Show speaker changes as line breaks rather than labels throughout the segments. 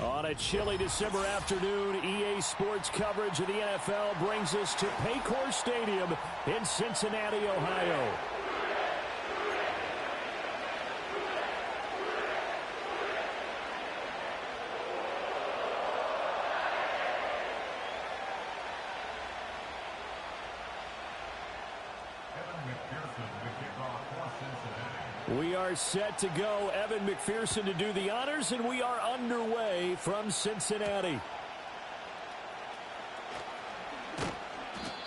On a chilly December afternoon, EA Sports coverage of the NFL brings us to Paycor Stadium in Cincinnati, Ohio. We are set to go. Evan McPherson to do the honors, and we are underway from Cincinnati.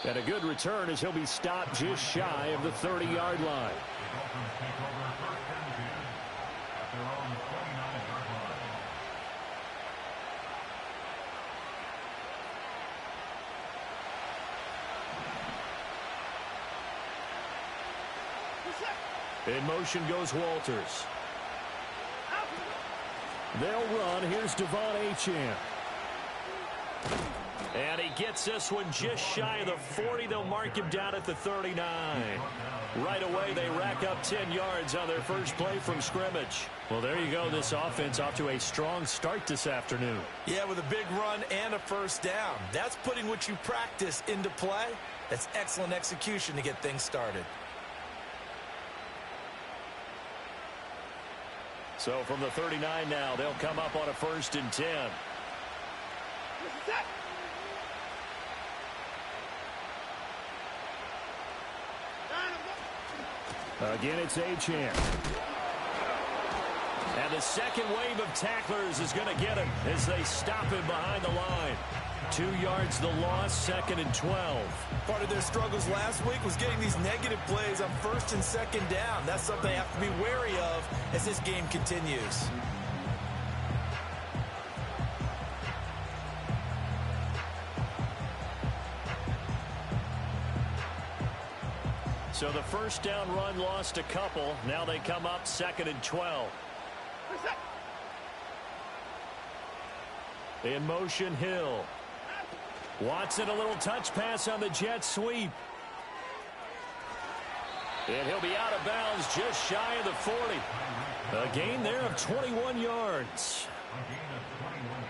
And a good return as he'll be stopped just shy of the 30-yard line. In motion goes Walters. They'll run. Here's Devon Achane. And he gets this one just shy of the 40. They'll mark him down at the 39. Right away, they rack up 10 yards on their first play from scrimmage. Well, there you go. This offense off to a strong start this afternoon.
Yeah, with a big run and a first down. That's putting what you practice into play. That's excellent execution to get things started.
So from the 39 now, they'll come up on a 1st and 10. Again, it's Achane. And the second wave of tacklers is going to get him as they stop him behind the line. 2 yards the loss, 2nd and 12.
Part of their struggles last week was getting these negative plays on 1st and 2nd down. That's something they have to be wary of as this game continues.
So the first down run lost a couple. Now they come up 2nd and 12. In motion, Hill. Watson, a little touch pass on the jet sweep. And he'll be out of bounds just shy of the 40. A gain there of 21 yards.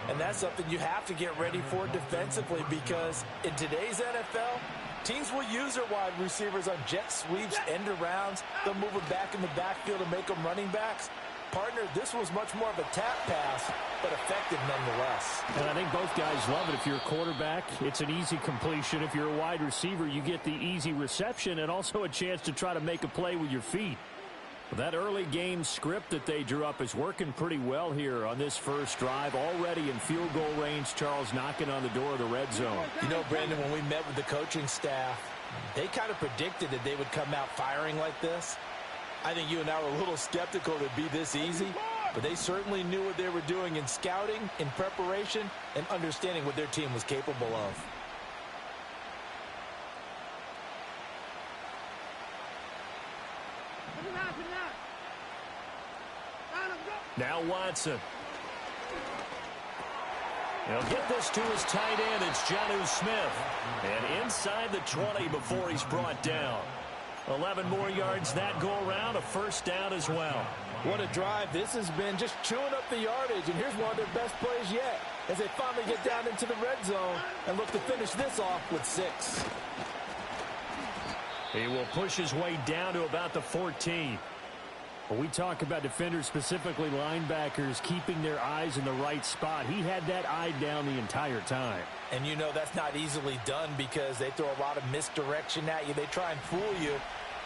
And that's something you have to get ready for defensively, because in today's NFL, teams will use their wide receivers on jet sweeps, end arounds. They'll move them back in the backfield and make them running backs. Partner, this was much more of a tap pass, but effective nonetheless.
And I think both guys love it. If you're a quarterback, it's an easy completion. If you're a wide receiver, you get the easy reception and also a chance to try to make a play with your feet. That early game script that they drew up is working pretty well here on this first drive. Already in field goal range, Charles, knocking on the door of the red zone.
You know, Brandon, when we met with the coaching staff, they kind of predicted that they would come out firing like this. I think you and I were a little skeptical that it'd be this easy, but they certainly knew what they were doing in scouting, in preparation, and understanding what their team was capable of.
Now Watson. He'll get this to his tight end. It's Jonnu Smith. And inside the 20 before he's brought down. 11 more yards that go around, a first down as well.
What a drive. This has been just chewing up the yardage, and here's one of their best plays yet as they finally get down into the red zone and look to finish this off with 6.
He will push his way down to about the 14. When we talk about defenders, specifically linebackers, keeping their eyes in the right spot, he had that eye down the entire time.
And you know that's not easily done because they throw a lot of misdirection at you. They try and fool you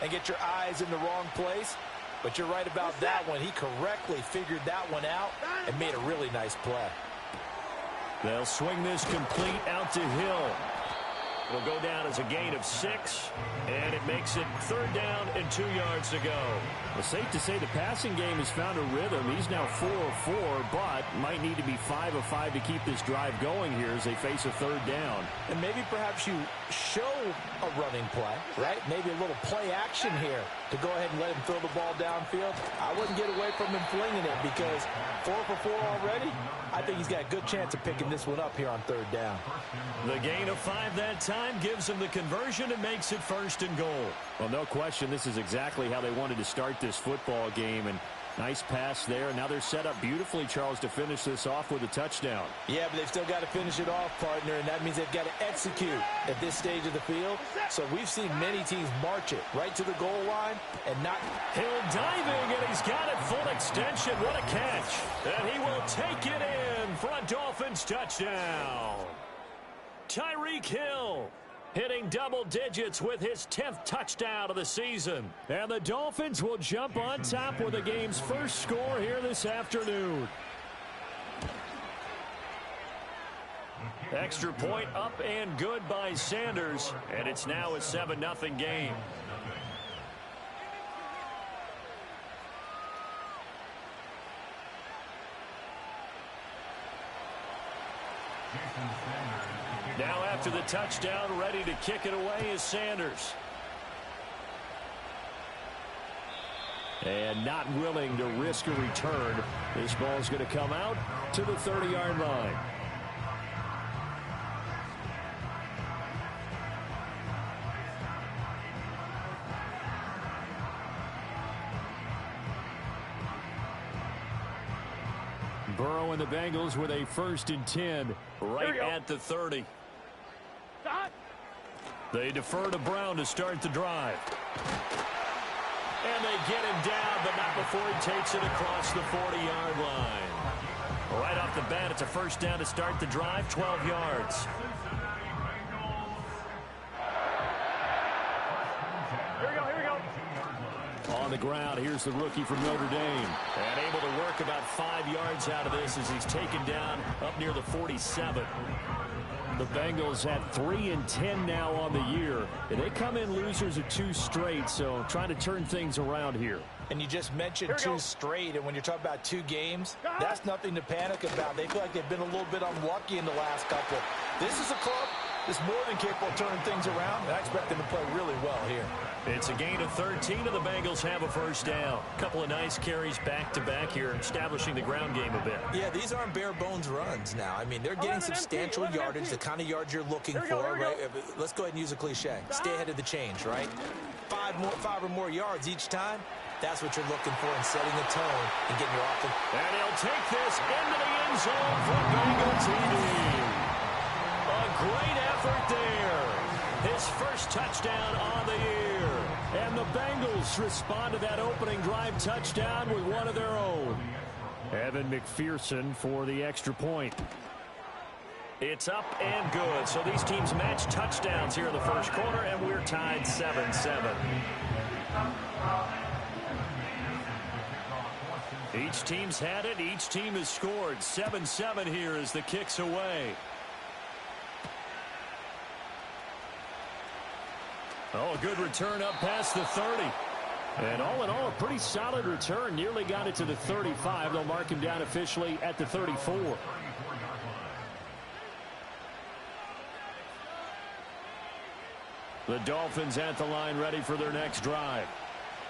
and get your eyes in the wrong place. But you're right about that one. He correctly figured that one out and made a really nice play.
They'll swing this complete out to Hill. It'll go down as a gain of 6, and it makes it 3rd down and 2 yards to go. Well, safe to say the passing game has found a rhythm. He's now 4 of 4, but might need to be 5 of 5 to keep this drive going here as they face a 3rd down.
And maybe perhaps you show a running play, right? Maybe a little play action here to go ahead and let him throw the ball downfield. I wouldn't get away from him flinging it because 4 for 4 already. I think he's got a good chance of picking this one up here on 3rd down.
The gain of 5 that time gives him the conversion and makes it 1st and goal. Well, no question, this is exactly how they wanted to start this football game. And Nice pass there. Now they're set up beautifully, Charles, to finish this off with a touchdown.
Yeah, but they've still got to finish it off, partner, and that means they've got to execute at this stage of the field. So we've seen many teams march it right to the goal line and not...
Hill diving, and he's got it full extension. What a catch. And he will take it in for a Dolphins touchdown. Tyreek Hill hitting double digits with his 10th touchdown of the season. And the Dolphins will jump on top with the game's first score here this afternoon. Extra point up and good by Sanders. And it's now a 7-0 game. Now after the touchdown, ready to kick it away is Sanders. And not willing to risk a return. This ball's going to come out to the 30-yard line. Burrow and the Bengals with a 1st and 10 right at the 30. They defer to Brown to start the drive. And they get him down, but not before he takes it across the 40-yard line. Right off the bat, it's a 1st down to start the drive, 12 yards. On the ground, here's the rookie from Notre Dame. And able to work about 5 yards out of this as he's taken down up near the 47. The Bengals at 3 and 10 now on the year. And they come in losers of 2 straight, so trying to turn things around here.
And you just mentioned 2 straight, and when you're talking about 2 games, that's nothing to panic about. They feel like they've been a little bit unlucky in the last couple. This is a club that's more than capable of turning things around, and I expect them to play really well here.
It's a gain of 13, and the Bengals have a 1st down. A couple of nice carries back-to-back here, establishing the ground game a bit.
Yeah, these aren't bare-bones runs now. I mean, they're getting substantial yardage, the kind of yards you're looking for, right? Let's go ahead and use a cliche. Stay ahead of the change, right? 5 or more yards each time. That's what you're looking for in setting the tone and getting your offense.
And he'll take this into the end zone for Bengal TD. A great effort there. His 1st touchdown on the year. And the Bengals respond to that opening drive touchdown with one of their own. Evan McPherson for the extra point. It's up and good. So these teams match touchdowns here in the 1st quarter, and we're tied 7-7. Each team's had it. Each team has scored. 7-7 here as the kick's away. Oh, a good return up past the 30. And all in all, a pretty solid return. Nearly got it to the 35. They'll mark him down officially at the 34. The Dolphins at the line, ready for their next drive.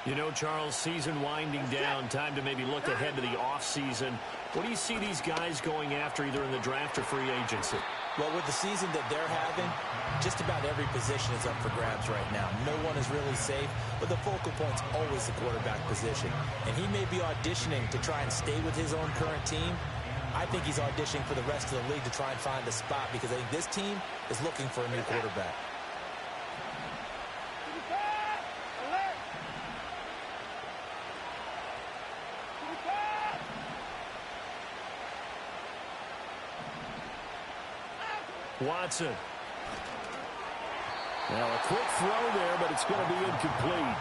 You know, Charles, season winding down, time to maybe look ahead to the offseason. What do you see these guys going after either in the draft or free agency?
Well, with the season that they're having, just about every position is up for grabs right now. No one is really safe, but the focal point's always the quarterback position. And he may be auditioning to try and stay with his own current team. I think he's auditioning for the rest of the league to try and find a spot because I think this team is looking for a new quarterback.
Watson. Now a quick throw there, but it's going to be incomplete.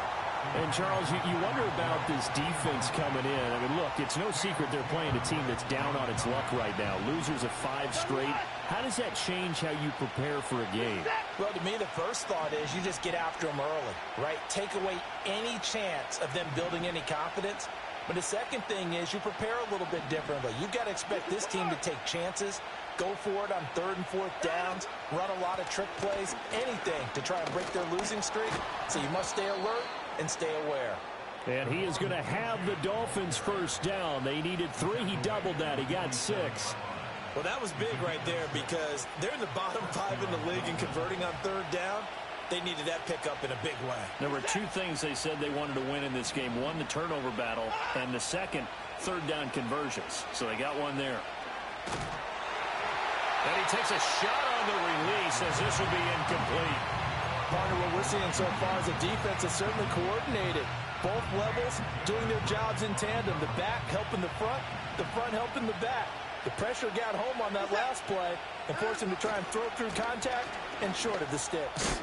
And Charles, you wonder about this defense coming in. I mean, look, it's no secret they're playing a team that's down on its luck right now. Losers of 5 straight. How does that change how you prepare for a game?
Well, to me, the first thought is you just get after them early, right? Take away any chance of them building any confidence. But the second thing is you prepare a little bit differently. You've got to expect this team to take chances, go for it on 3rd and 4th downs, run a lot of trick plays, anything to try and break their losing streak. So you must stay alert and stay aware.
And he is going to have the Dolphins 1st down. They needed 3. He doubled that. He got 6.
Well, that was big right there because they're in the bottom 5 in the league in converting on 3rd down. They needed that pickup in a big way.
There were two things they said they wanted to win in this game. One, the turnover battle, and the second, third down conversions. So they got one there. And he takes a shot on the release as this will be incomplete.
Partner, what we're seeing so far is a defense that's certainly coordinated. Both levels doing their jobs in tandem. The back helping the front helping the back. The pressure got home on that last play and forced him to try and throw through contact and short of the sticks.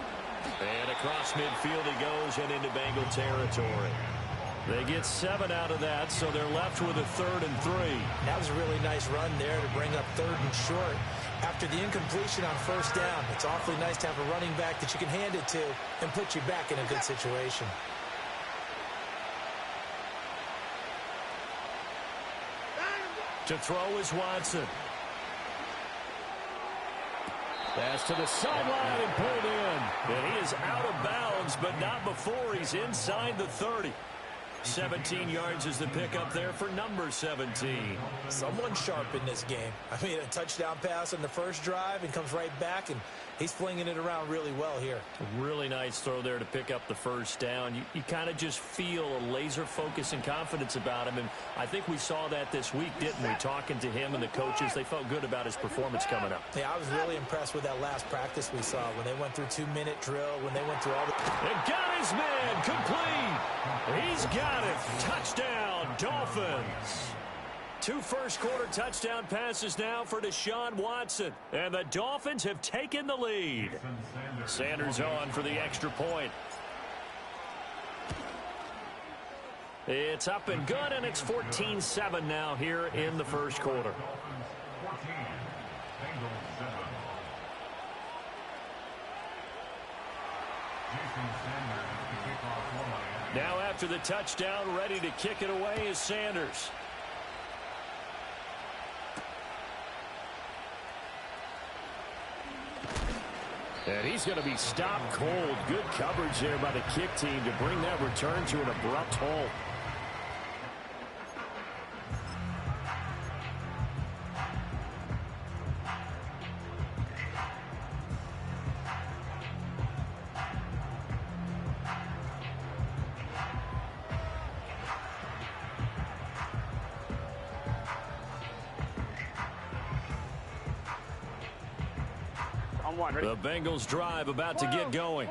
And across midfield he goes and into Bengal territory. They get 7 out of that, so they're left with a 3rd and 3.
That was a really nice run there to bring up 3rd and short. After the incompletion on 1st down, it's awfully nice to have a running back that you can hand it to and put you back in a good situation.
To throw is Watson. Pass to the sideline and pulled in. And he is out of bounds, but not before he's inside the 30. 17 yards is the pickup there for number 17.
Someone sharp in this game. I mean, a touchdown pass on the first drive and comes right back, and he's flinging it around really well here.
Really nice throw there to pick up the first down. You kind of just feel a laser focus and confidence about him, and I think we saw that this week, didn't we? Talking to him and the coaches, they felt good about his performance coming up.
Yeah, I was really impressed with that last practice we saw when they went through 2-minute drill, when they went through all the...
And got his man complete. He's got it. Touchdown, Dolphins. 2 first-quarter touchdown passes now for Deshaun Watson. And the Dolphins have taken the lead. Sanders on for the extra point. It's up and good, and it's 14-7 now here in the first quarter. Now after the touchdown, ready to kick it away is Sanders. And he's going to be stopped cold. Good coverage there by the kick team to bring that return to an abrupt halt. The Bengals drive about to get going.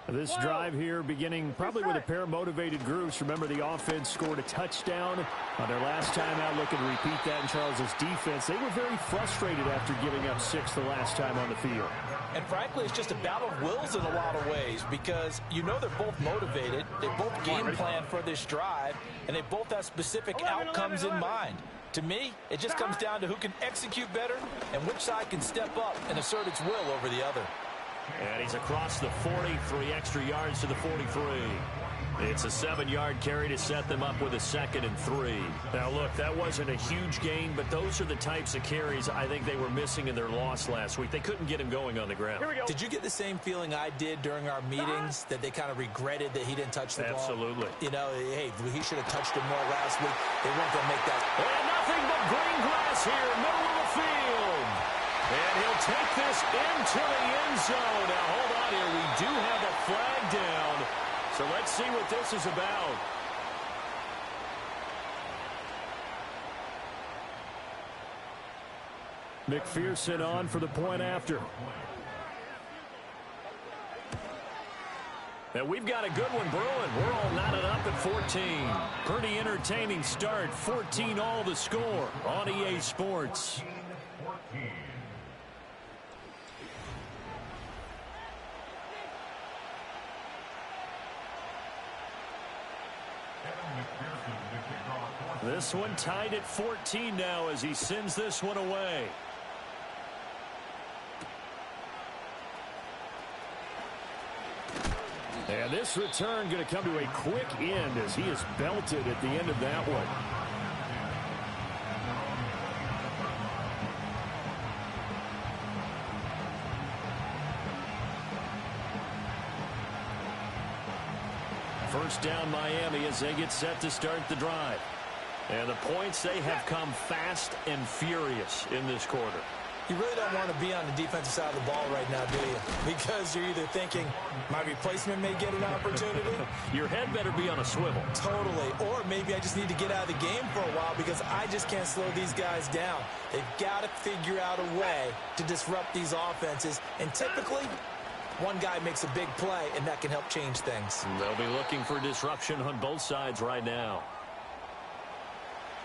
This drive here beginning probably with a pair of motivated groups. Remember, the offense scored a touchdown on their last time out, looking to repeat that in Charles's defense. They were very frustrated after giving up 6 the last time on the field.
And frankly, it's just a battle of wills in a lot of ways because you know they're both motivated. They both game plan for this drive, and they both have specific outcomes in mind. To me, it just comes down to who can execute better and which side can step up and assert its will over the other.
And he's across the 40, 3 extra yards to the 43. It's a 7-yard carry to set them up with a 2nd and 3. Now, look, that wasn't a huge gain, but those are the types of carries I think they were missing in their loss last week. They couldn't get him going on the ground.
Did you get the same feeling I did during our meetings, that they kind of regretted that he didn't touch the ball?
Absolutely.
You know, hey, he should have touched it more last week. They weren't going to make that.
And nothing but green grass here, middle of the field. And he'll take this into the end zone. Now, hold on here. We do have a flag down. So let's see what this is about. McPherson on for the point after. And we've got a good one brewing. We're all knotted up at 14. Pretty entertaining start. 14 all the score on EA Sports. This one tied at 14 now as he sends this one away. And this return going to come to a quick end as he is belted at the end of that one. First down Miami as they get set to start the drive. And the points, they have come fast and furious in this quarter.
You really don't want to be on the defensive side of the ball right now, do you? Because you're either thinking, my replacement may get an opportunity.
Your head better be on a swivel.
Totally. Or maybe I just need to get out of the game for a while because I just can't slow these guys down. They've got to figure out a way to disrupt these offenses. And typically, one guy makes a big play, and that can help change things.
They'll be looking for disruption on both sides right now.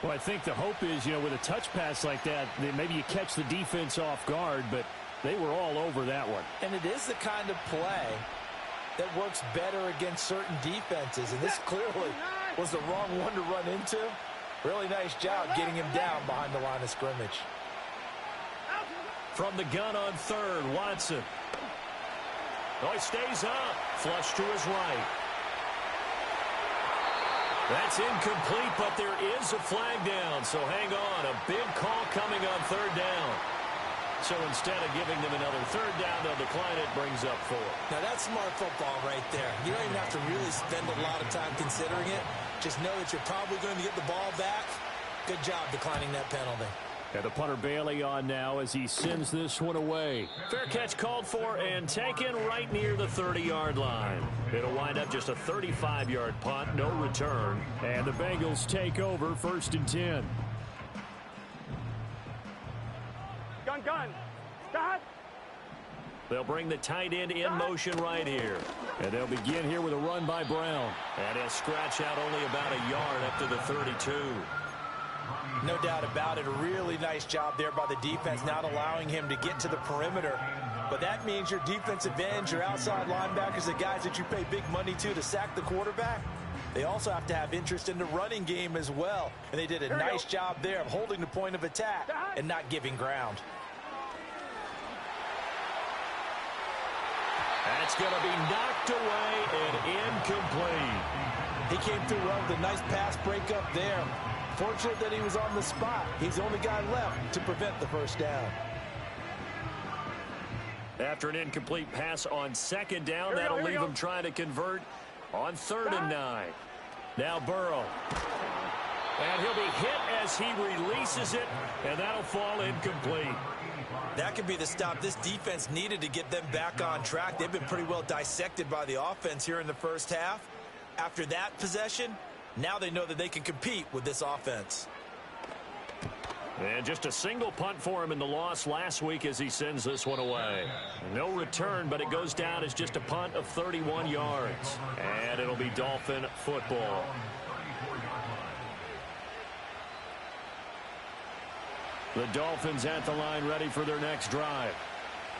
Well, I think the hope is, with a touch pass like that, maybe you catch the defense off guard, but they were all over that one.
And it is the kind of play that works better against certain defenses, and this clearly was the wrong one to run into. Really nice job getting him down behind the line of scrimmage.
From the gun on third, Watson. Oh, he stays up. Flush to his right. That's incomplete, but there is a flag down, so hang on. A big call coming on third down. So instead of giving them another third down, they'll decline it, brings up 4.
Now that's smart football right there. You don't even have to really spend a lot of time considering it. Just know that you're probably going to get the ball back. Good job declining that penalty.
And the punter Bailey on now as he sends this one away.
Fair catch called for and taken right near the 30-yard line. It'll wind up just a 35-yard punt, no return.
And the Bengals take over 1st and 10.
Gun. Start.
They'll bring the tight end in motion right here.
And they'll begin here with a run by Brown.
And he'll scratch out only about a yard up to the 32.
No doubt about it. A really nice job there by the defense, not allowing him to get to the perimeter. But that means your defensive ends, your outside linebackers, the guys that you pay big money to sack the quarterback, they also have to have interest in the running game as well. And they did a nice job there of holding the point of attack and not giving ground.
That's going to be knocked away and incomplete.
He came through well with a nice pass breakup there. Fortunate that he was on the spot. He's the only guy left to prevent the first down.
After an incomplete pass on second down, that'll leave him trying to convert on 3rd and 9. Now Burrow. And he'll be hit as he releases it, and that'll fall incomplete.
That could be the stop this defense needed to get them back on track. They've been pretty well dissected by the offense here in the first half. After that possession, now they know that they can compete with this offense.
And just a single punt for him in the loss last week as he sends this one away. No return, but it goes down as just a punt of 31 yards. And it'll be Dolphin football. The Dolphins at the line ready for their next drive.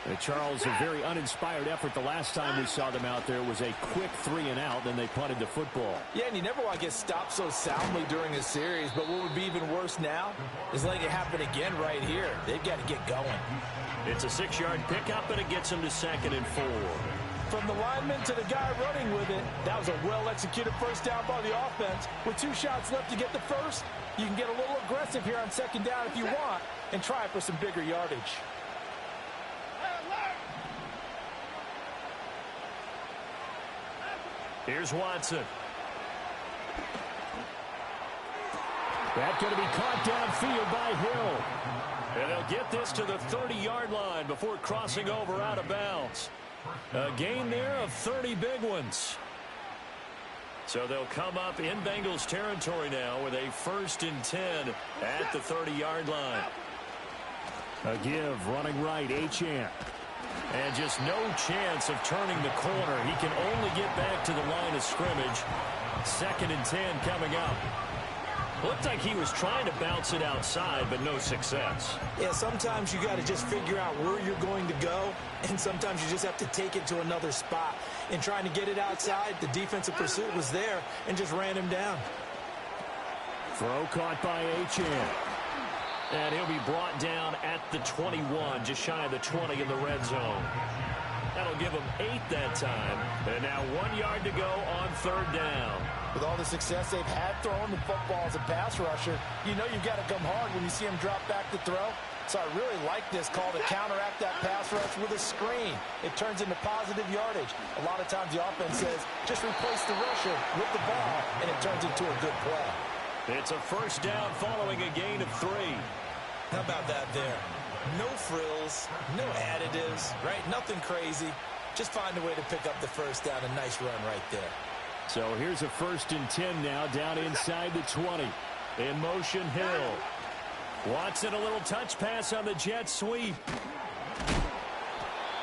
And Charles, a very uninspired effort the last time we saw them out there was a quick 3-and-out, then they punted the football.
Yeah, and you never want to get stopped so soundly during a series, but what would be even worse now is letting it happen again right here. They've got to get going.
It's a 6-yard pickup, and it gets them to 2nd and 4.
From the lineman to the guy running with it, that was a well-executed first down by the offense. With 2 shots left to get the first, you can get a little aggressive here on second down if you want and try for some bigger yardage.
Here's Watson.
That's going to be caught downfield by Hill.
And they'll get this to the 30-yard line before crossing over out of bounds. A gain there of 30 big ones. So they'll come up in Bengals territory now with a 1st and 10 at the 30-yard line.
A give, running right, Achane.
And just no chance of turning the corner. He can only get back to the line of scrimmage. 2nd and 10 coming up. Looked like he was trying to bounce it outside, but no success.
Yeah, sometimes you got to just figure out where you're going to go, and sometimes you just have to take it to another spot. In trying to get it outside, the defensive pursuit was there and just ran him down.
Throw caught by Achane.
And he'll be brought down at the 21, just shy of the 20 in the red zone. That'll give him 8 that time. And now 1 yard to go on 3rd down.
With all the success they've had throwing the football as a pass rusher, you know you've got to come hard when you see him drop back to throw. So I really like this call to counteract that pass rush with a screen. It turns into positive yardage. A lot of times the offense says, just replace the rusher with the ball, and it turns into a good play.
It's a 1st down following a gain of 3.
How about that there? No frills, no additives, right? Nothing crazy. Just find a way to pick up the first down. A nice run right there.
So here's a 1st and 10 now, down inside the 20. In motion, Hill. Watson, a little touch pass on the jet sweep.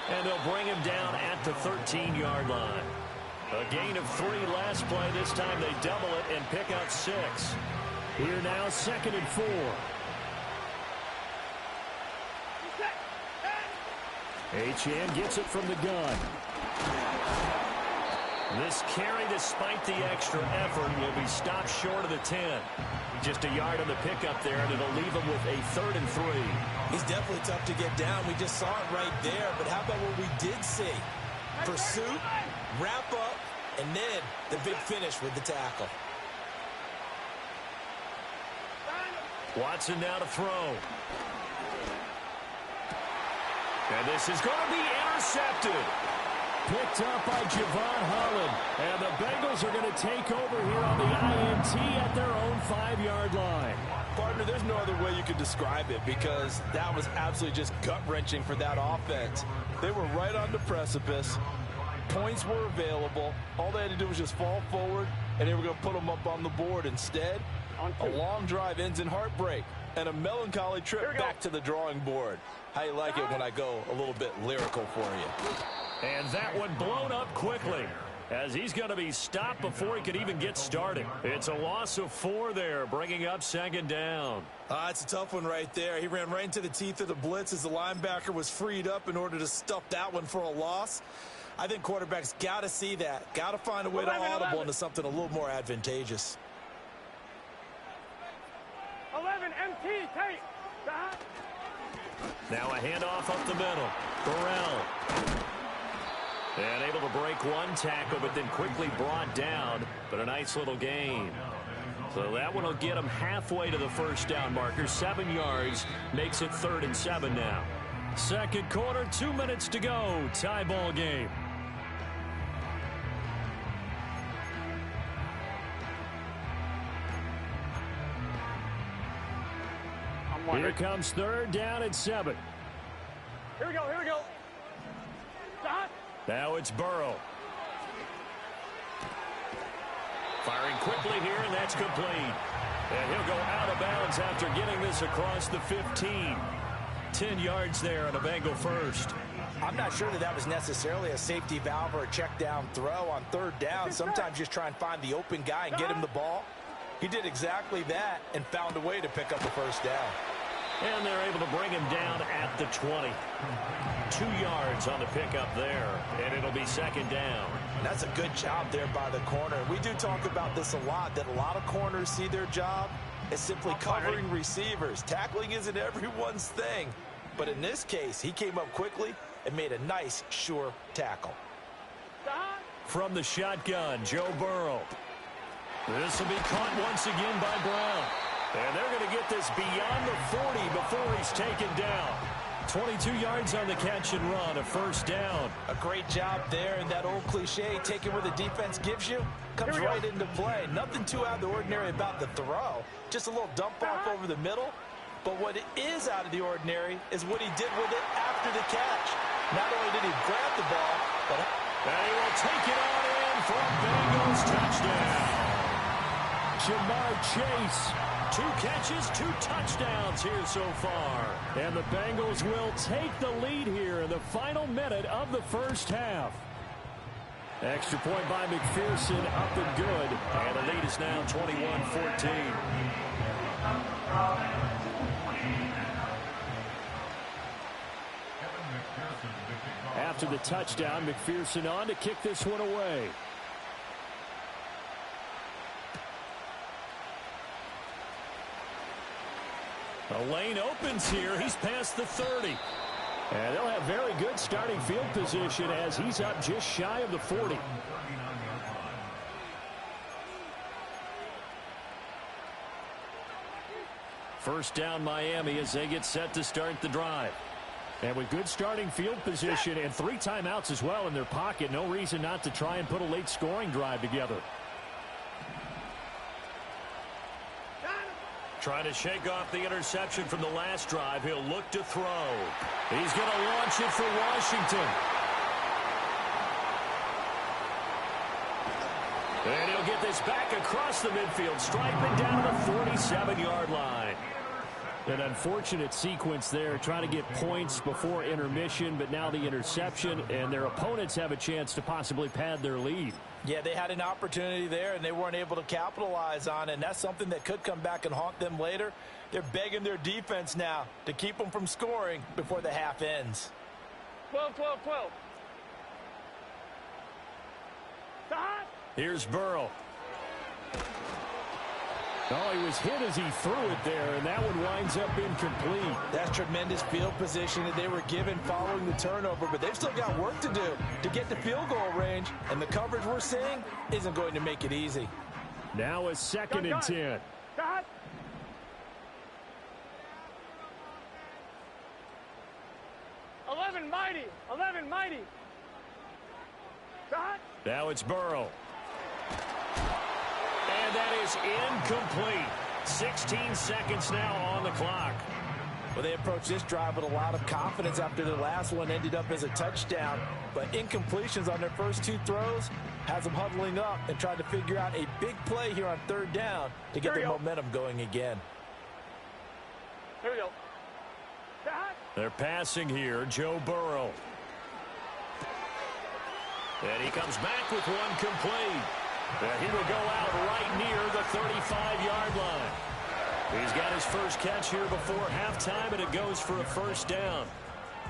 And they'll bring him down at the 13-yard line. A gain of 3 last play. This time they double it and pick up 6. Here now, 2nd and 4. Achane gets it from the gun. This carry, despite the extra effort, will be stopped short of the 10. Just a yard on the pickup there, and it'll leave him with a 3rd and 3.
He's definitely tough to get down. We just saw it right there. But how about what we did see? Pursuit, wrap up, and then the big finish with the tackle.
Watson now to throw. And this is going to be intercepted.
Picked up by Javon Holland. And the Bengals are going to take over here on the INT at their own 5-yard line.
Partner, there's no other way you could describe it because that was absolutely just gut-wrenching for that offense. They were right on the precipice. Points were available. All they had to do was just fall forward, and they were going to put them up on the board. Instead, a long drive ends in heartbreak and a melancholy trip back to the drawing board. How you like it when I go a little bit lyrical for you?
And that one blown up quickly as he's going to be stopped before he could even get started. It's a loss of 4 there, bringing up 2nd down.
It's a tough one right there. He ran right into the teeth of the blitz as the linebacker was freed up in order to stuff that one for a loss. I think quarterbacks got to see that. Got to find a way to audible into something a little more advantageous.
11, MT, tight.
Now a handoff up the middle. Burrell. And able to break one tackle, but then quickly brought down. But a nice little gain. So that one will get him halfway to the first down marker. 7 yards makes it 3rd and 7 now. 2nd quarter, 2 minutes to go. Tie ball game. Here comes 3rd down and 7.
Here we go, here we go.
Now it's Burrow. Firing quickly here, and that's complete. And he'll go out of bounds after getting this across the 15. 10 yards there on a Bengal first.
I'm not sure that was necessarily a safety valve or a check down throw on 3rd down. Sometimes just try and find the open guy and get him the ball. He did exactly that and found a way to pick up the first down.
And they're able to bring him down at the 20. 2 yards on the pickup there, and it'll be 2nd down.
That's a good job there by the corner. We do talk about this a lot, that a lot of corners see their job as simply covering receivers. Tackling isn't everyone's thing. But in this case, he came up quickly and made a nice, sure tackle.
From the shotgun, Joe Burrow. This will be caught once again by Brown. And they're going to get this beyond the 40 before he's taken down. 22 yards on the catch and run, a first down.
A great job there, and that old cliche, taking where the defense gives you, comes right into play. Nothing too out of the ordinary about the throw. Just a little dump off over the middle. But what is out of the ordinary is what he did with it after the catch. Not only did he grab the ball, but
he will take it on in for a Bengals touchdown.
Jamar Chase.
2 catches, 2 touchdowns here so far.
And the Bengals will take the lead here in the final minute of the first half. Extra point by McPherson, up and good.
And the lead is now 21-14.
After the touchdown, McPherson on to kick this one away.
The lane opens here. He's past the 30.
And they'll have very good starting field position as he's up just shy of the 40.
First down Miami as they get set to start the drive.
And with good starting field position and 3 timeouts as well in their pocket, no reason not to try and put a late scoring drive together.
Trying to shake off the interception from the last drive. He'll look to throw. He's going to launch it for Washington. And he'll get this back across the midfield stripe and down to the 47-yard line.
An unfortunate sequence there, trying to get points before intermission, but now the interception, and their opponents have a chance to possibly pad their lead.
Yeah, they had an opportunity there, and they weren't able to capitalize on it, and that's something that could come back and haunt them later. They're begging their defense now to keep them from scoring before the half ends.
12, 12, 12. Stop.
Here's Burrow.
Oh, he was hit as he threw it there, and that one winds up incomplete.
That's tremendous field position that they were given following the turnover, but they've still got work to do to get to field goal range, and the coverage we're seeing isn't going to make it easy.
Now a 2nd and 10.
Stop. 11 mighty. 11 mighty. Stop.
Now it's Burrow. And that is incomplete. 16 seconds now on the clock.
Well, they approached this drive with a lot of confidence after the last one ended up as a touchdown. But incompletions on their first 2 throws has them huddling up and trying to figure out a big play here on 3rd down to get their momentum going again.
Here we go. Stop.
They're passing here, Joe Burrow. And he comes back with one complete. And he will go out right near the 35-yard line. He's got his first catch here before halftime, and it goes for a 1st down.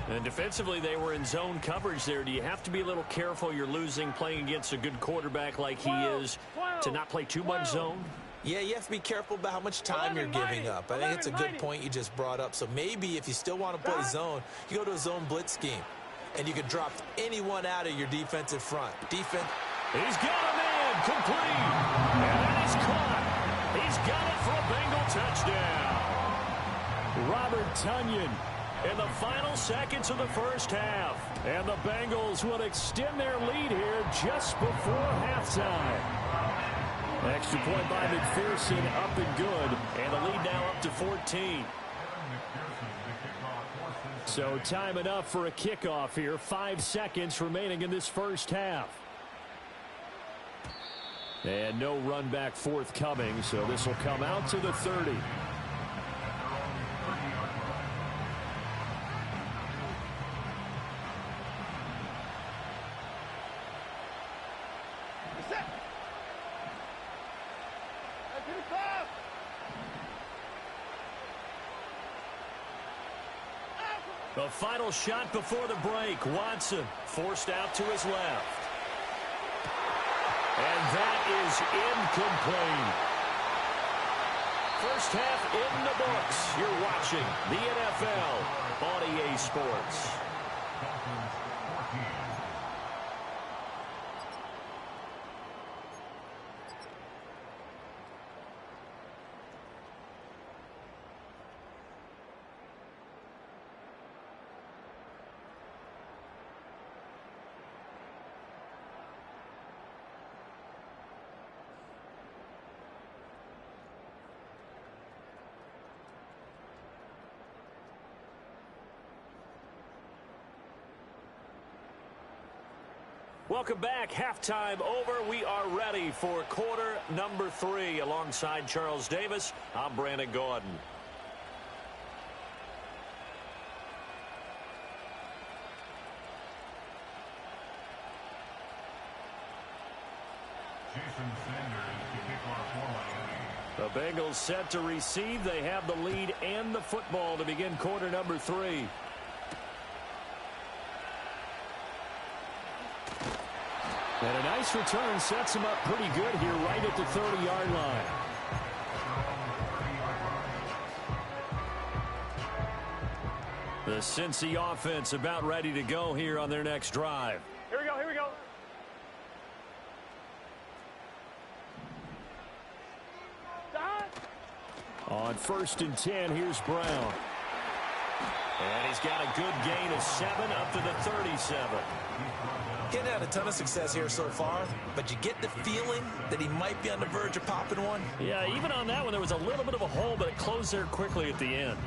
And defensively, they were in zone coverage there. Do you have to be a little careful you're losing playing against a good quarterback like he is to not play too much zone?
Yeah, you have to be careful about how much time you're giving up. I think it's a good point you just brought up. So maybe if you still want to play zone, you go to a zone blitz scheme, and you can drop anyone out of your defensive front. Defense.
He's got a man complete. And that is caught. He's got it for a Bengal touchdown.
Robert Tonyan in the final seconds of the first half. And the Bengals will extend their lead here just before halftime. Extra point by McPherson, up and good.
And the lead now up to 14.
So time enough for a kickoff here. 5 seconds remaining in this first half. And no run back forthcoming, so this will come out to the 30.
The final shot before the break. Watson forced out to his left. And that is incomplete. First half in the books. You're watching the NFL on EA Sports. Welcome back. Halftime over. We are ready for quarter number 3. Alongside Charles Davis, I'm Brandon Gordon. The Bengals set to receive. They have the lead and the football to begin quarter number 3.
And a nice return sets him up pretty good here right at the 30-yard line.
The Cincy offense about ready to go here on their next drive.
Here we go, here we go.
On 1st and 10, here's Brown.
And he's got a good gain of 7 up to the 37.
Getting had a ton of success here so far, but you get the feeling that he might be on the verge of popping one.
Yeah, even on that one, there was a little bit of a hole, but it closed there quickly at the end.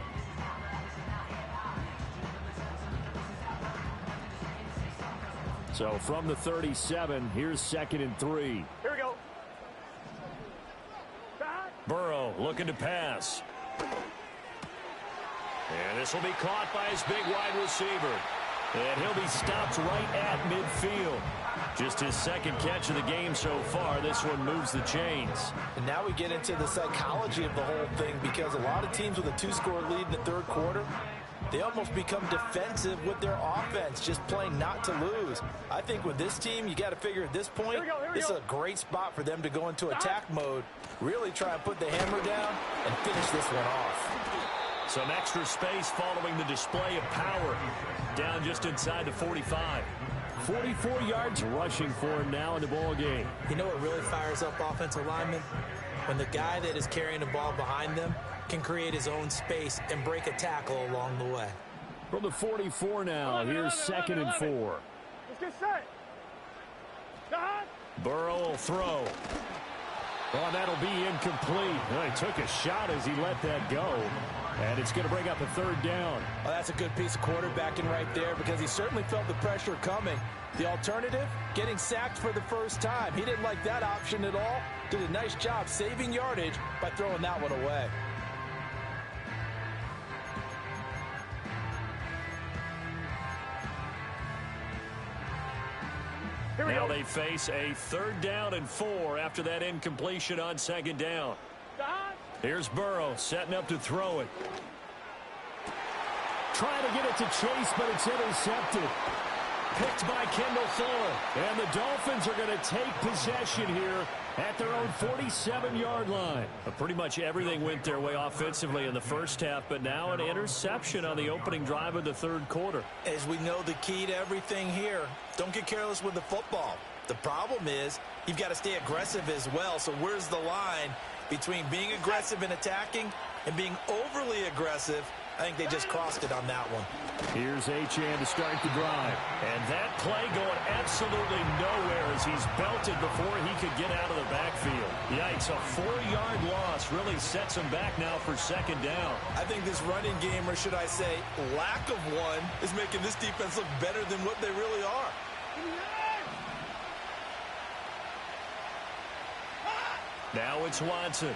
So from the 37, here's 2nd and 3.
Here we go.
Burrow looking to pass. And this will be caught by his big wide receiver. And he'll be stopped right at midfield. Just his 2nd catch of the game so far. This one moves the chains.
And now we get into the psychology of the whole thing, because a lot of teams with a 2-score lead in the 3rd quarter, they almost become defensive with their offense, just playing not to lose. I think with this team, you got to figure at this point, this is a great spot for them to go into attack mode, really try and put the hammer down and finish this one off.
Some extra space following the display of power. Down just inside the 45. 44 yards rushing for him now in the ball game.
You know what really fires up offensive linemen? When the guy that is carrying the ball behind them can create his own space and break a tackle along the way.
From the 44 now, here's 2nd and 4.
Let's get set. Stop.
Burrow will throw.
Oh, that'll be incomplete. Well, he took a shot as he let that go. And it's going to bring up a 3rd down.
Well, that's a good piece of quarterbacking right there, because he certainly felt the pressure coming. The alternative, getting sacked for the first time. He didn't like that option at all. Did a nice job saving yardage by throwing that one away.
Now they face a 3rd down and 4 after that incompletion on 2nd down. Here's Burrow setting up to throw it.
Trying to get it to Chase, but it's intercepted.
Picked by Kendall Fuller.
And the Dolphins are going to take possession here at their own 47-yard line.
Pretty much everything went their way offensively in the first half, but now an interception on the opening drive of the 3rd quarter.
As we know, the key to everything here, don't get careless with the football. The problem is you've got to stay aggressive as well. So where's the line between being aggressive and attacking and being overly aggressive? I think they just crossed it on that one.
Here's Achane to start the drive.
And that play going absolutely nowhere as he's belted before he could get out of the backfield. Yikes, a 4-yard loss really sets him back now for 2nd down.
I think this running game, or should I say lack of one, is making this defense look better than what they really are.
Now it's Watson.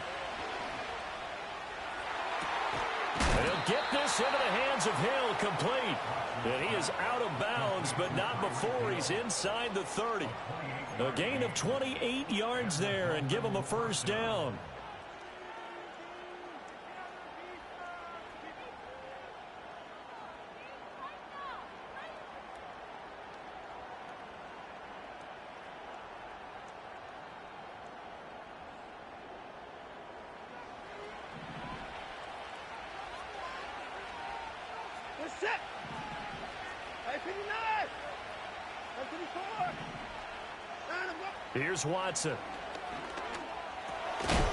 And he'll get this into the hands of Hill, complete. And he is out of bounds, but not before he's inside the 30. A gain of 28 yards there and give him a 1st down.
Set. 59. 54.
Here's Watson.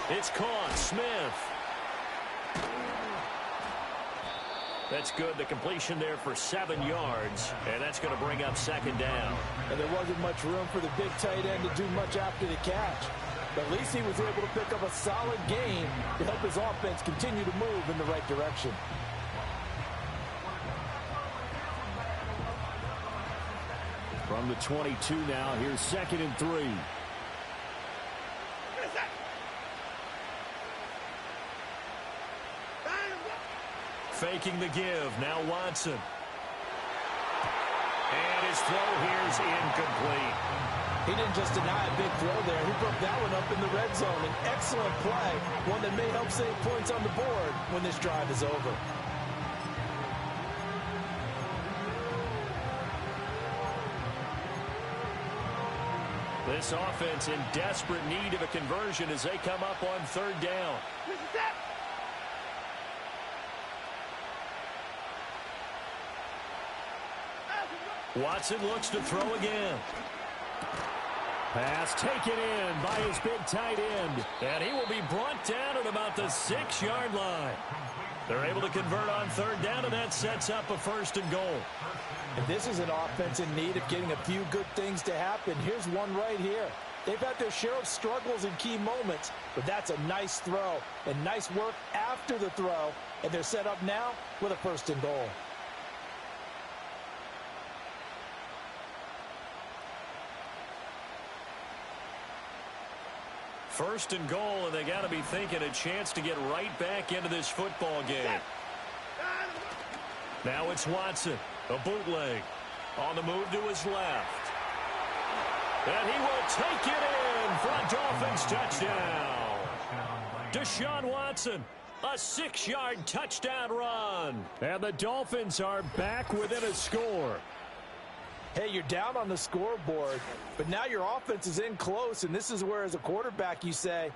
It's caught. Smith. That's good. The completion there for 7 yards, and that's going to bring up 2nd down.
And there wasn't much room for the big tight end to do much after the catch. But at least he was able to pick up a solid gain to help his offense continue to move in the right direction.
From the 22 now, here's 2nd and 3.
Faking the give. Now Watson. And his throw here's incomplete.
He didn't just deny a big throw there. He broke that one up in the red zone. An excellent play. One that may help save points on the board when this drive is over.
This offense in desperate need of a conversion as they come up on 3rd down. Watson looks to throw again.
Pass taken in by his big tight end.
And he will be brought down at about the 6-yard line. They're able to convert on third down, and that sets up a 1st and goal.
And this is an offense in need of getting a few good things to happen. Here's one right here. They've had their share of struggles in key moments, but that's a nice throw and nice work after the throw, and they're set up now with a 1st and goal.
First and goal, and they got to be thinking a chance to get right back into this football game. Now it's Watson, a bootleg, on the move to his left. And he will take it in for a Dolphins touchdown. Deshaun Watson, a 6-yard touchdown run.
And the Dolphins are back within a score.
Hey, you're down on the scoreboard, but now your offense is in close, and this is where, as a quarterback, you say,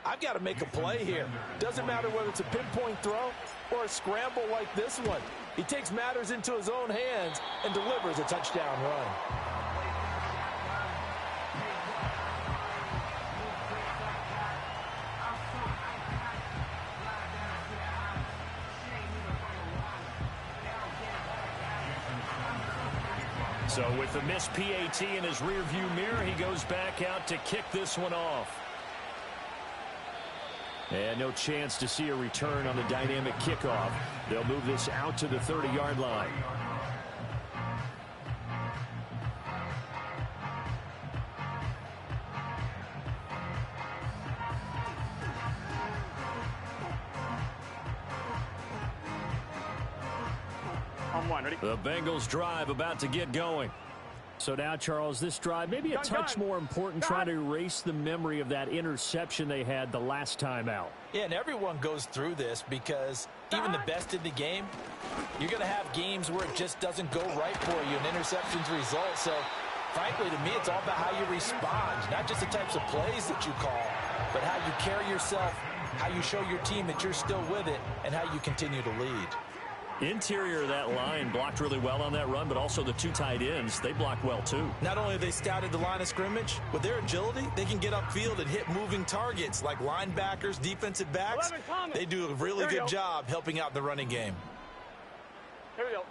I've got to make a play here. Doesn't matter whether it's a pinpoint throw or a scramble like this one. He takes matters into his own hands and delivers a touchdown run.
So with the missed PAT in his rearview mirror, he goes back out to kick this one off.
And no chance to see a return on the dynamic kickoff. They'll move this out to the 30-yard line.
The Bengals drive about to get going.
So now, Charles, this drive maybe a touch more important, trying to erase the memory of that interception they had the last time out.
Yeah, and everyone goes through this because even the best in the game, you're going to have games where it just doesn't go right for you and interceptions result. So, frankly, to me, it's all about how you respond, not just the types of plays that you call, but how you carry yourself, how you show your team that you're still with it, and how you continue to lead.
Interior of that line blocked really well on that run, but also the 2 tight ends, they blocked well too.
Not only have they scouted the line of scrimmage, with their agility, they can get upfield and hit moving targets like linebackers, defensive backs. They do a really good job helping out the running game.
Here we go.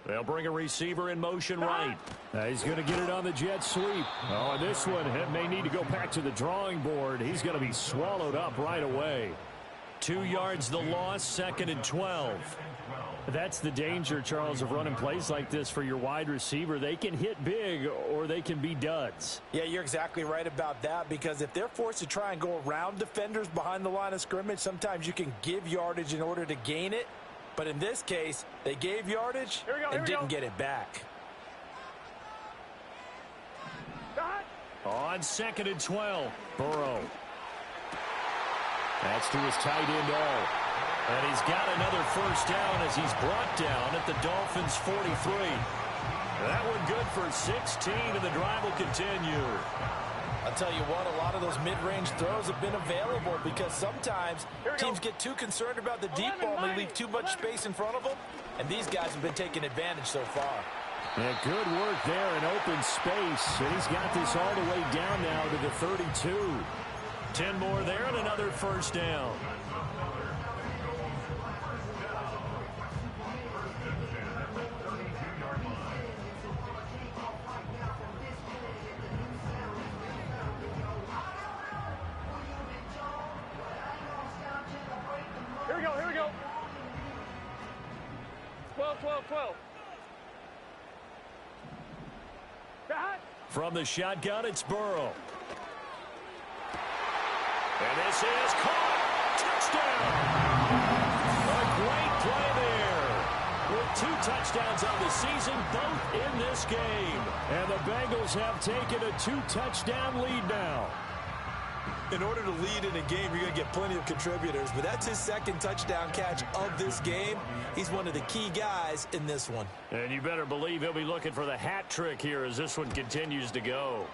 They'll bring a receiver in motion right.
He's going to get it on the jet sweep. Oh, and this one may need to go back to the drawing board. He's going to be swallowed up right away.
2 yards the loss, 2nd and 12.
That's the danger, Charles, of running plays like this for your wide receiver. They can hit big or they can be duds.
Yeah, you're exactly right about that, because if they're forced to try and go around defenders behind the line of scrimmage, sometimes you can give yardage in order to gain it. But in this case, they gave yardage and didn't get it back.
On 2nd and 12,
Burrow. That's to his tight end all.
And he's got another 1st down as he's brought down at the Dolphins' 43. That one good for 16, and the drive will continue.
I'll tell you what, a lot of those mid-range throws have been available because sometimes teams get too concerned about the deep ball and they leave too much space in front of them, and these guys have been taking advantage so far.
Yeah, good work there in open space, and he's got this all the way down now to the 32.
10 more there and another 1st down.
Here we go. 12.
From the shotgun, it's Burrow. And this is caught. Touchdown. A great play there. With 2 touchdowns on the season, both in this game.
And the Bengals have taken a 2-touchdown lead now.
In order to lead in a game, you're going to get plenty of contributors, but that's his 2nd touchdown catch of this game. He's one of the key guys in this one.
And you better believe he'll be looking for the hat trick here as this one continues to go.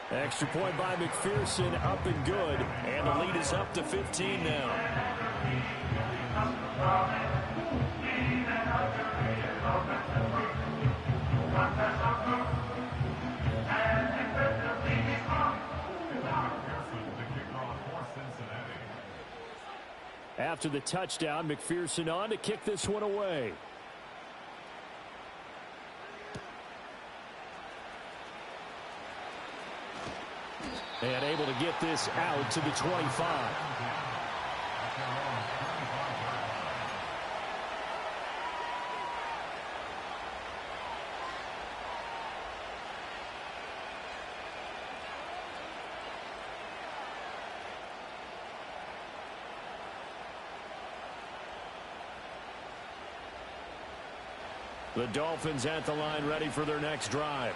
Extra point by McPherson, up and good.
And the lead is up to 15 now.
After the touchdown, McPherson on to kick this one away. And able to get this out to the 25. The Dolphins at the line, ready for their next drive.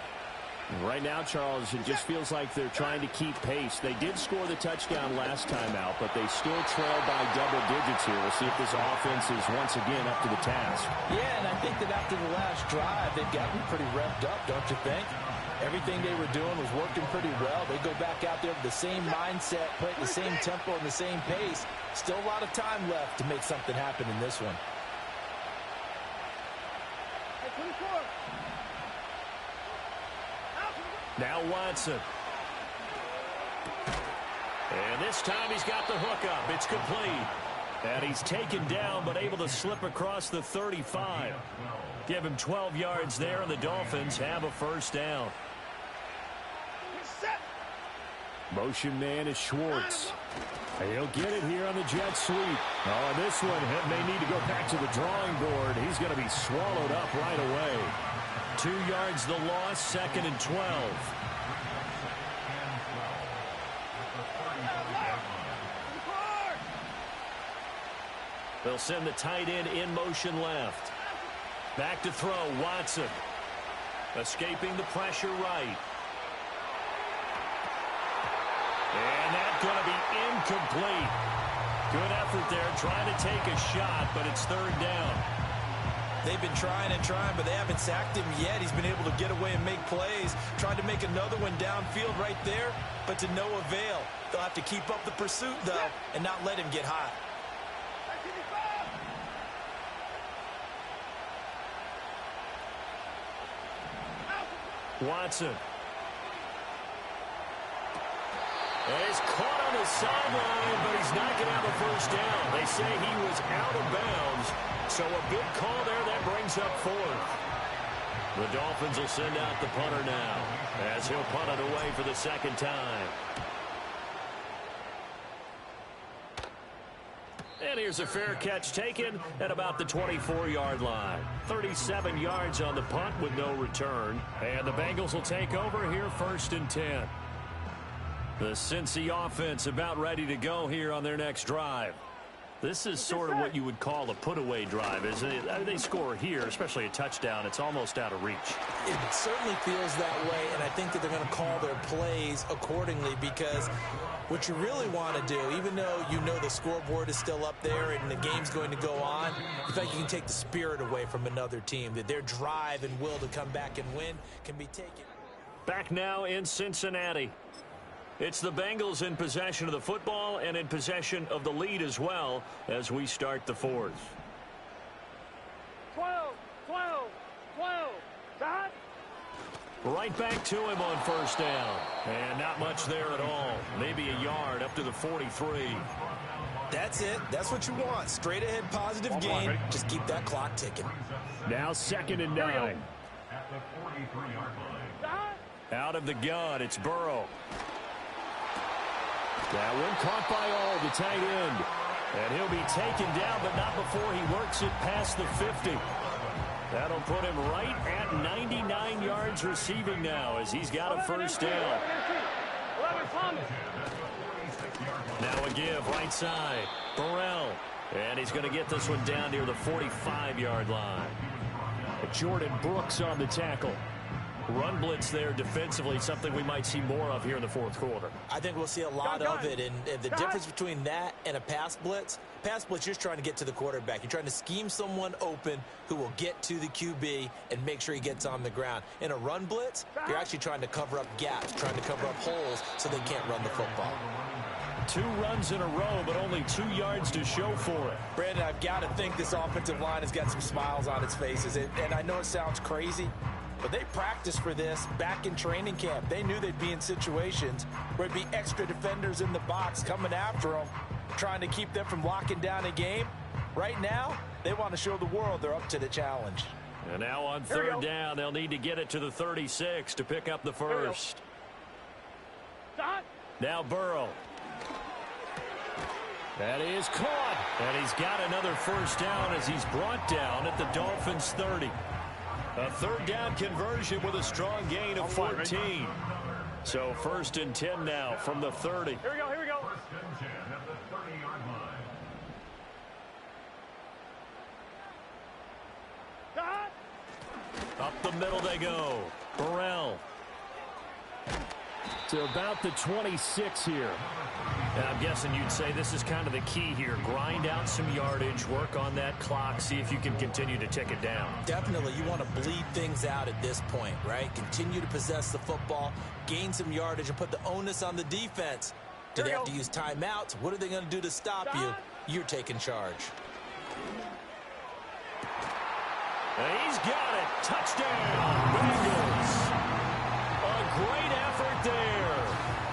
Right now, Charles, it just feels like they're trying to keep pace. They did score the touchdown last time out, but they still trail by double digits here. We'll see if this offense is once again up to the task.
Yeah, and I think that after the last drive, they've gotten pretty revved up, don't you think? Everything they were doing was working pretty well. They go back out there with the same mindset, play at the same tempo and the same pace. Still a lot of time left to make something happen in this one.
Now Watson. And this time he's got the hook up. It's complete. And he's taken down but able to slip across the 35. Give him 12 yards there, and the Dolphins have a first down.
Motion man is Schwartz. He'll get it here on the jet sweep. Oh, and this one may need to go back to the drawing board. He's going to be swallowed up right away.
2 yards the loss, 2nd and 12. They'll send the tight end in motion left. Back to throw, Watson. Escaping the pressure right. And that's going to be incomplete. Good effort there, trying to take a shot, but it's 3rd down.
They've been trying and trying, but they haven't sacked him yet. He's been able to get away and make plays. Tried to make another one downfield right there, but to no avail. They'll have to keep up the pursuit, though, and not let him get hot.
Watson. And he's caught on the sideline, but he's not going to have a first down. They say he was out of bounds, so a good call there. That brings up 4th. The Dolphins will send out the punter now, as he'll punt it away for the 2nd time. And here's a fair catch taken at about the 24-yard line. 37 yards on the punt with no return. And the Bengals will take over here 1st and 10. The Cincy offense about ready to go here on their next drive. This is sort of what you would call a put-away drive, isn't it? They score here, especially a touchdown. It's almost out of reach.
It certainly feels that way, and I think that they're going to call their plays accordingly, because what you really want to do, even though you know the scoreboard is still up there and the game's going to go on, you think you can take the spirit away from another team, that their drive and will to come back and win can be taken.
Back now in Cincinnati. It's the Bengals in possession of the football and in possession of the lead as well as we start the 4th.
12, 12, 12. Dot.
Right back to him on 1st down. And not much there at all. Maybe a yard up to the 43.
That's it. That's what you want. Straight ahead positive gain. Just keep that clock ticking.
Now 2nd and 9.
Out of the gun, it's Burrow.
That one caught by all, the tight end.
And he'll be taken down, but not before he works it past the 50. That'll put him right at 99 yards receiving now as he's got a first down. Now a give, right side. Burrell. And he's going to get this one down near the 45-yard line.
Jordan Brooks on the tackle.
Run blitz there defensively, something we might see more of here in the 4th quarter.
I think we'll see a lot of it, and the difference between that and a pass blitz, you're just trying to get to the quarterback. You're trying to scheme someone open who will get to the QB and make sure he gets on the ground. In a run blitz, you're actually trying to cover up gaps, trying to cover up holes so they can't run the football.
2 runs in a row, but only 2 yards to show for it.
Brandon, I've got to think this offensive line has got some smiles on its faces, and I know it sounds crazy, but they practiced for this back in training camp. They knew they'd be in situations where it'd be extra defenders in the box coming after them. trying to keep them from locking down a game. Right now, they want to show the world they're up to the challenge.
And now on third down, they'll need to get it to the 36 to pick up the first. Now Burrow. That is caught. And he's got another first down as he's brought down at the Dolphins 30. A third down conversion with a strong gain of 14. So first and 10 now from the 30.
Here we go, here we go.
Up the middle they go. Burrell.
To about the 26 here.
And I'm guessing you'd say this is kind of the key here. Grind out some yardage, work on that clock, see if you can continue to tick it down.
Definitely, you want to bleed things out at this point, right? Continue to possess the football, gain some yardage, and put the onus on the defense. Do they have to use timeouts? What are they going to do to stop you? You're taking charge.
And he's got it. Touchdown, Bengals. A great effort there.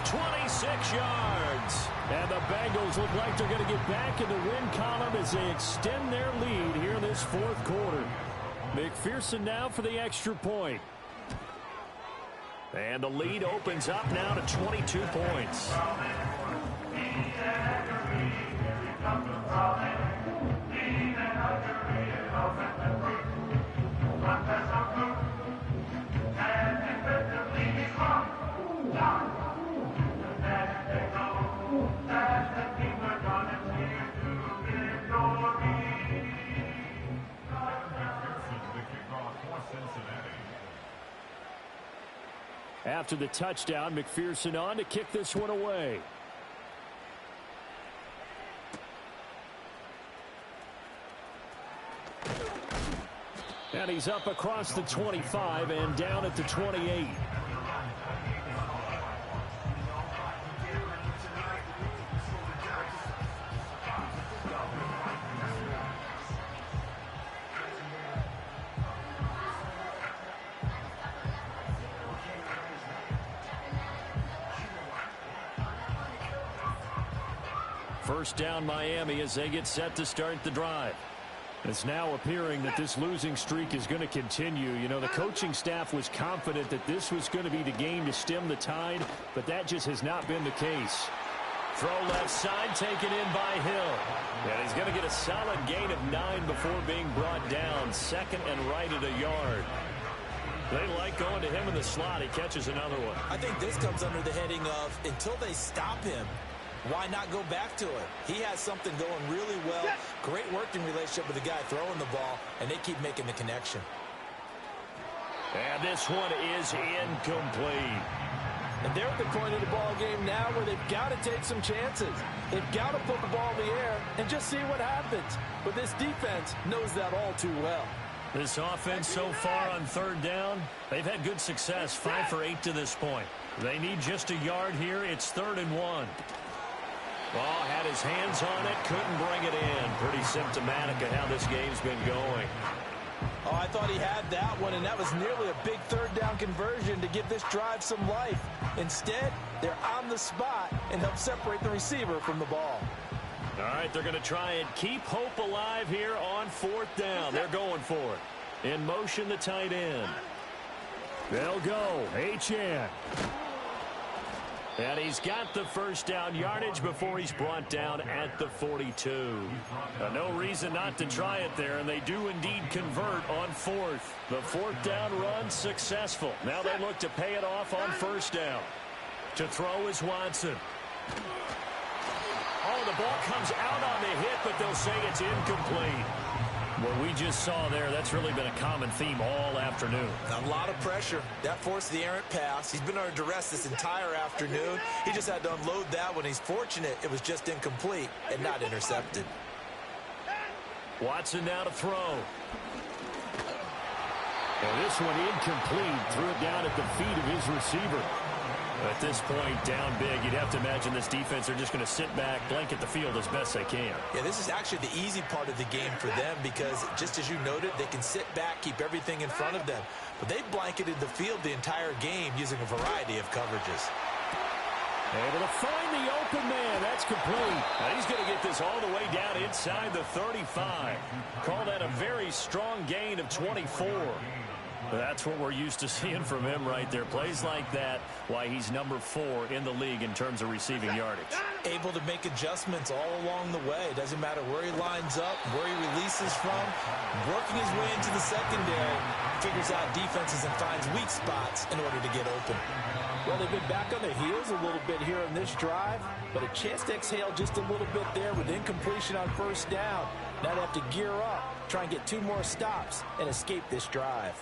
26 yards.
And the Bengals look like they're going to get back in the win column as they extend their lead here in this fourth quarter. McPherson now for the extra point.
And the lead opens up now to 22 points.
After the touchdown, McPherson on to kick this one away. And he's up across the 25 and down at the 28.
First down Miami as they get set to start the drive.
It's now appearing that this losing streak is going to continue. You know, the coaching staff was confident that this was going to be the game to stem the tide, but that just has not been the case.
Throw left side, taken in by Hill. And he's going to get a solid gain of 9 before being brought down. Second and right at a yard. They like going to him in the slot. He catches another one.
I think this comes under the heading of until they stop him, why not go back to it? He has something going really well. Great working relationship with the guy throwing the ball, and they keep making the connection.
And this one is incomplete.
And they're at the point of the ball game now where they've got to take some chances. They've got to put the ball in the air and just see what happens. But this defense knows that all too well.
This offense so far on third down, they've had good success, 5 for 8 to this point. They need just a yard here. It's 3rd and 1. Ball had his hands on it, couldn't bring it in. Pretty symptomatic of how this game's been going.
Oh, I thought he had that one, and that was nearly a big third down conversion to give this drive some life. Instead, they're on the spot and help separate the receiver from the ball.
All right, they're going to try and keep hope alive here on 4th down. They're going for it. In motion, the tight end.
They'll go. H.N.
And he's got the first down yardage before he's brought down at the 42. No reason not to try it there, and they do indeed convert on 4th. The 4th down run successful. Now they look to pay it off on 1st down. To throw is Watson. Oh, the ball comes out on the hit, but they'll say it's incomplete. What we just saw there, that's really been a common theme all afternoon.
A lot of pressure. That forced the errant pass. He's been under duress this entire afternoon. He just had to unload that one. He's fortunate it was just incomplete and not intercepted.
Watson now to throw.
And this one incomplete. Threw it down at the feet of his receiver.
At this point, down big, you'd have to imagine this defense are just going to sit back, blanket the field as best they can.
Yeah, this is actually the easy part of the game for them because, just as you noted, they can sit back, keep everything in front of them. But they blanketed the field the entire game using a variety of coverages.
Able to find the open man. That's complete.
Now he's going to get this all the way down inside the 35. Call that a very strong gain of 24. That's what we're used to seeing from him right there. Plays like that, why he's number 4 in the league in terms of receiving yardage.
Able to make adjustments all along the way. Doesn't matter where he lines up, where he releases from. Working his way into the secondary, figures out defenses and finds weak spots in order to get open.
Well, they've been back on their heels a little bit here in this drive, but a chance to exhale just a little bit there with incompletion on first down. Now they have to gear up, try and get 2 more stops, and escape this drive.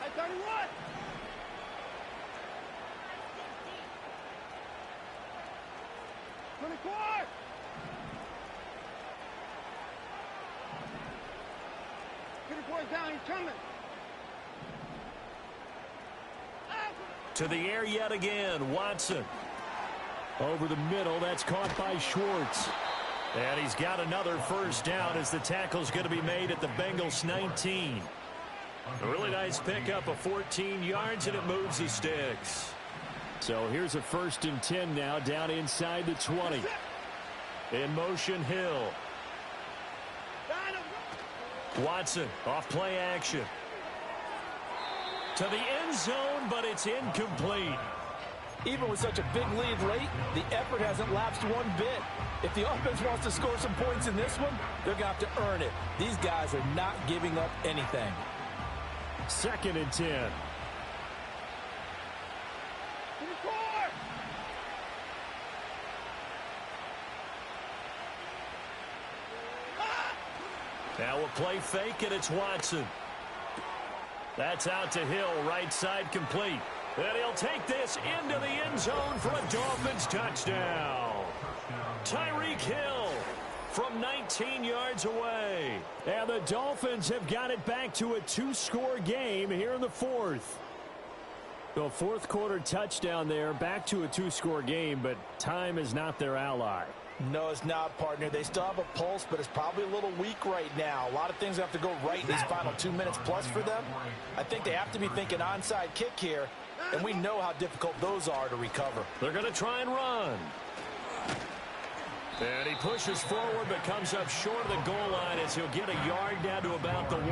Hey, 31. Down, he's coming.
To the air yet again, Watson.
Over the middle, that's caught by Schwartz.
And he's got another first down as the tackle's going to be made at the Bengals 19. A really nice pickup of 14 yards, and it moves the sticks.
So here's a 1st and 10 now, down inside the 20.
In motion, Hill. Watson off play action. To the end zone, but it's incomplete.
Even with such a big lead late, the effort hasn't lapsed one bit. If the offense wants to score some points in this one, they're going to have to earn it. These guys are not giving up anything.
2nd and 10.
Now we'll play fake, and it's Watson. That's out to Hill, right side complete. And he'll take this into the end zone for a Dolphins touchdown. Tyreek Hill from 19 yards away.
And the Dolphins have got it back to a 2-score game here in the 4th. The 4th quarter touchdown there, back to a 2-score game, but time is not their ally.
No, it's not, partner. They still have a pulse, but it's probably a little weak right now. A lot of things have to go right in these final 2 minutes plus for them. I think they have to be thinking onside kick here, and we know how difficult those are to recover.
They're going to try and run. And he pushes forward, but comes up short of the goal line as he'll get a yard down to about the 1.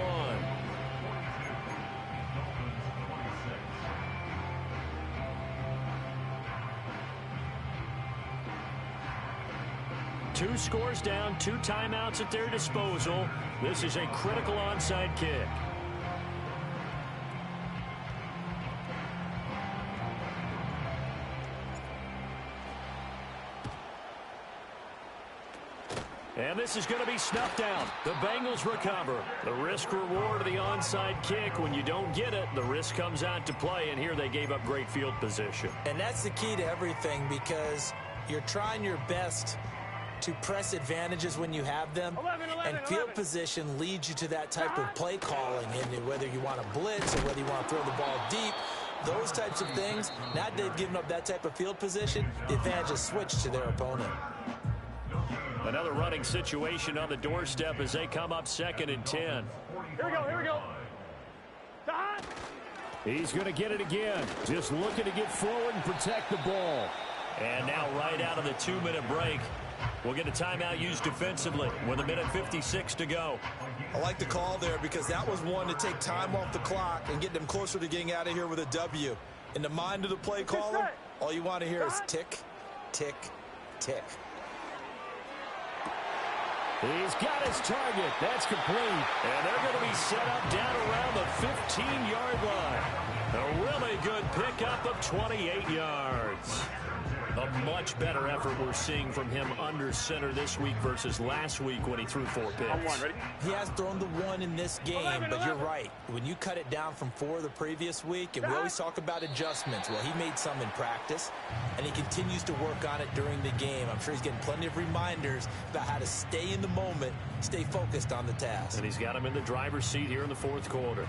Two scores down, 2 timeouts at their disposal. This is a critical onside kick. And this is going to be snuffed out. The Bengals recover. The risk-reward of the onside kick. When you don't get it, the risk comes out to play, and here they gave up great field position.
And that's the key to everything, because you're trying your best to press advantages when you have them, and field position leads you to that type of play calling, and whether you want to blitz or whether you want to throw the ball deep, those types of things. Now they've given up that type of field position, the advantage is switched to their opponent.
Another running situation on the doorstep as they come up 2nd and 10.
Here we go, here we go.
He's going to get it again. Just looking to get forward and protect the ball.
And now right out of the 2-minute break, we'll get a timeout used defensively with 1:56 to go.
I like the call there because that was one to take time off the clock and get them closer to getting out of here with a W. In the mind of the play caller, all you want to hear is tick, tick, tick.
He's got his target. That's complete.
And they're going to be set up down around the 15-yard line. A really good pickup of 28 yards. A much better effort we're seeing from him under center this week versus last week when he threw 4 picks.
He has thrown the 1 in this game, but you're right. When you cut it down from 4 the previous week, and we always talk about adjustments. Well, he made some in practice, and he continues to work on it during the game. I'm sure he's getting plenty of reminders about how to stay in the moment, stay focused on the task.
And he's got him in the driver's seat here in the 4th quarter.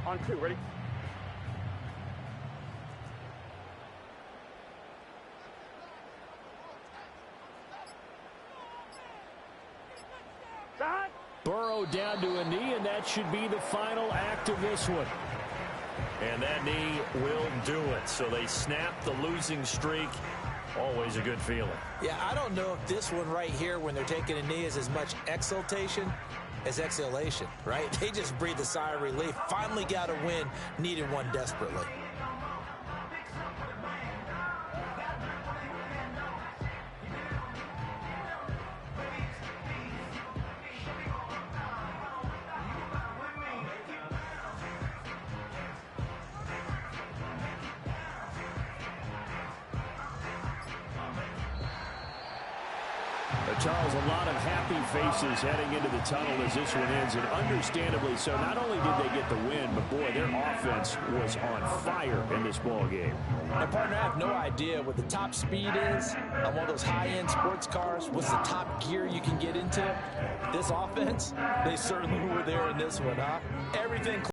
On 2, ready?
Burrow down to a knee, and that should be the final act of this one.
And that knee will do it. So they snap the losing streak. Always a good feeling.
Yeah, I don't know if this one right here when they're taking a knee is as much exultation as exhalation, right? They just breathed a sigh of relief. Finally got a win. Needed one desperately.
Charles, a lot of happy faces heading into the tunnel as this one ends, and understandably so. Not only did they get the win, but boy, their offense was on fire in this ball game.
And partner, I have no idea what the top speed is on one of those high-end sports cars. What's the top gear you can get into? This offense, they certainly were there in this one, huh? Everything